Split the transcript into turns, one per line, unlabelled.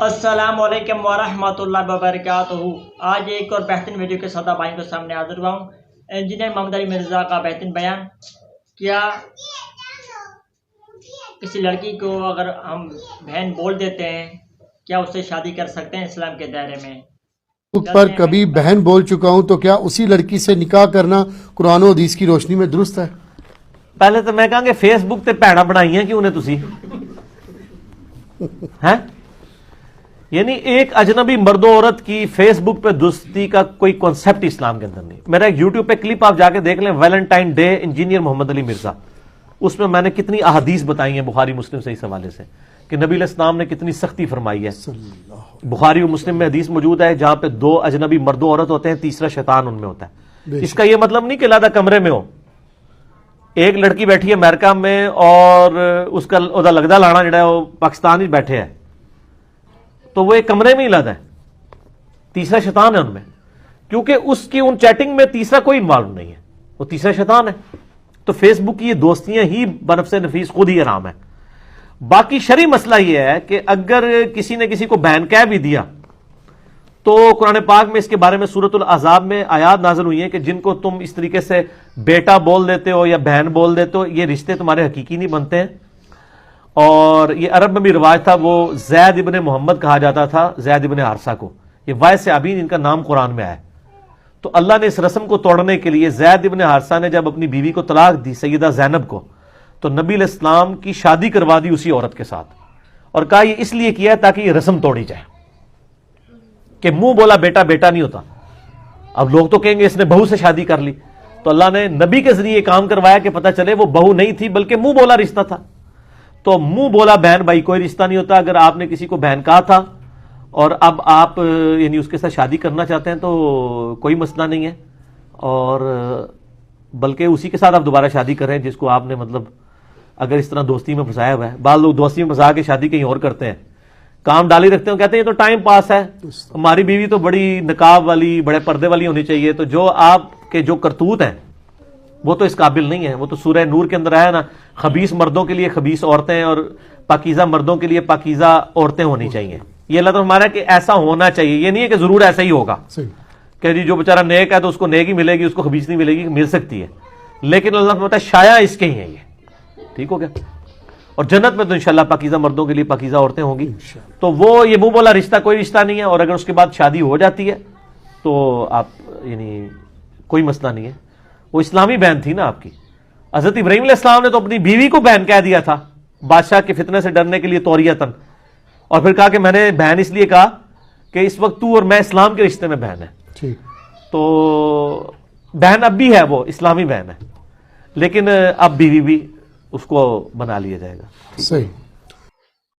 السلام علیکم ورحمۃ اللہ وبرکاتہ۔ آج ایک اور بہترین ویڈیو کے ساتھ بھائیوں کے سامنے حاضر ہوا ہوں۔ انجینئر محمد علی مرزا کا بہترین بیان۔ کیا کسی لڑکی کو اگر ہم بہن بول دیتے ہیں کیا اس سے شادی کر سکتے ہیں اسلام کے دائرے میں؟
پر کبھی بہن بول چکا ہوں تو کیا اسی لڑکی سے نکاح کرنا قرآن و حدیث کی روشنی میں درست ہے؟
پہلے تو میں کہاں کہ فیس بک تے بھیڑا بنائی ہیں کیوں نے تسی ہیں؟ یعنی ایک اجنبی مرد و عورت کی فیس بک پہ دوستی کا کوئی کانسیپٹ اسلام کے اندر نہیں۔ میرا ایک یوٹیوب پہ کلپ آپ جا کے دیکھ لیں، ویلنٹائن ڈے انجینئر محمد علی مرزا، اس میں نے کتنی احادیث بتائی ہیں بخاری مسلم سے اس حوالے سے کہ نبی علیہ السلام نے کتنی سختی فرمائی ہے۔ بخاری و مسلم میں حدیث موجود ہے جہاں پہ دو اجنبی مرد و عورت ہوتے ہیں، تیسرا شیطان ان میں ہوتا ہے۔ اس کا یہ مطلب نہیں کہ علیحدہ کمرے میں ہو۔ ایک لڑکی بیٹھی ہے امریکہ میں اور اس کا لگدا لانا جڑا ہے وہ پاکستان ہی بیٹھے ہے، تو وہ ایک کمرے میں ہی لگا ہے، تیسرا شیطان ہے ان میں، کیونکہ اس کی ان چیٹنگ میں تیسرا کوئی انوالو نہیں ہے، وہ تیسرا شیطان ہے۔ تو فیس بک کی یہ دوستیاں ہی بنفس نفیس خود ہی حرام ہے۔ باقی شرعی مسئلہ یہ ہے کہ اگر کسی نے کسی کو بہن کہہ بھی دیا تو قرآن پاک میں اس کے بارے میں سورۃ الاحزاب میں آیات نازل ہوئی ہیں کہ جن کو تم اس طریقے سے بیٹا بول دیتے ہو یا بہن بول دیتے ہو، یہ رشتے تمہارے حقیقی نہیں بنتے ہیں۔ اور یہ عرب میں بھی رواج تھا، وہ زید ابن محمد کہا جاتا تھا زید ابن حارثہ کو، یہ وائس ابین ان کا نام قرآن میں آیا ہے۔ تو اللہ نے اس رسم کو توڑنے کے لیے زید ابن حارثہ نے جب اپنی بیوی کو طلاق دی سیدہ زینب کو، تو نبی علیہ السلام کی شادی کروا دی اسی عورت کے ساتھ، اور کہا یہ اس لیے کیا ہے تاکہ یہ رسم توڑی جائے کہ منہ بولا بیٹا بیٹا نہیں ہوتا۔ اب لوگ تو کہیں گے اس نے بہو سے شادی کر لی، تو اللہ نے نبی کے ذریعے کام کروایا کہ پتہ چلے وہ بہو نہیں تھی بلکہ منہ بولا رشتہ تھا۔ تو منہ بولا بہن بھائی کوئی رشتہ نہیں ہوتا۔ اگر آپ نے کسی کو بہن کہا تھا اور اب آپ یعنی اس کے ساتھ شادی کرنا چاہتے ہیں تو کوئی مسئلہ نہیں ہے، اور بلکہ اسی کے ساتھ آپ دوبارہ شادی کریں جس کو آپ نے مطلب اگر اس طرح دوستی میں پھنسایا ہوا ہے۔ بعض لوگ دوستی میں پھنسا کے شادی کہیں اور کرتے ہیں، کام ڈالی رکھتے ہیں، کہتے ہیں یہ تو ٹائم پاس ہے، ہماری بیوی تو بڑی نقاب والی بڑے پردے والی ہونی چاہیے۔ تو جو آپ کے جو کرتوت ہیں وہ تو اس قابل نہیں ہے۔ وہ تو سورہ نور کے اندر آیا نا، خبیث مردوں کے لیے خبیث عورتیں اور پاکیزہ مردوں کے لیے پاکیزہ عورتیں ہونی چاہیے۔ یہ اللہ تعالیٰ ہمارا کہ ایسا ہونا چاہیے، یہ نہیں ہے کہ ضرور ایسا ہی ہوگا کہ جی جو بیچارہ نیک ہے تو اس کو نیک ہی ملے گی، اس کو خبیث نہیں ملے گی، مل سکتی ہے، لیکن اللہ تعالیٰ شاید اس کے ہی ہیں یہ، ٹھیک ہو گیا۔ اور جنت میں تو انشاءاللہ پاکیزہ مردوں کے لیے پاکیزہ عورتیں ہوں گی۔ تو وہ یہ منہ بولا رشتہ کوئی رشتہ نہیں ہے، اور اگر اس کے بعد شادی ہو جاتی ہے تو آپ یعنی کوئی مسئلہ نہیں ہے۔ وہ اسلامی بہن تھی نا آپ کی۔ حضرت ابراہیم علیہ السلام نے تو اپنی بیوی کو بہن کہہ دیا تھا بادشاہ کے فتنے سے ڈرنے کے لیے توریتن، اور پھر کہا کہ میں نے بہن اس لیے کہا کہ اس وقت تو اور میں اسلام کے رشتے میں بہن ہے۔ تو بہن اب بھی ہے، وہ اسلامی بہن ہے، لیکن اب بیوی بھی اس کو بنا لیا جائے گا۔
صحیح۔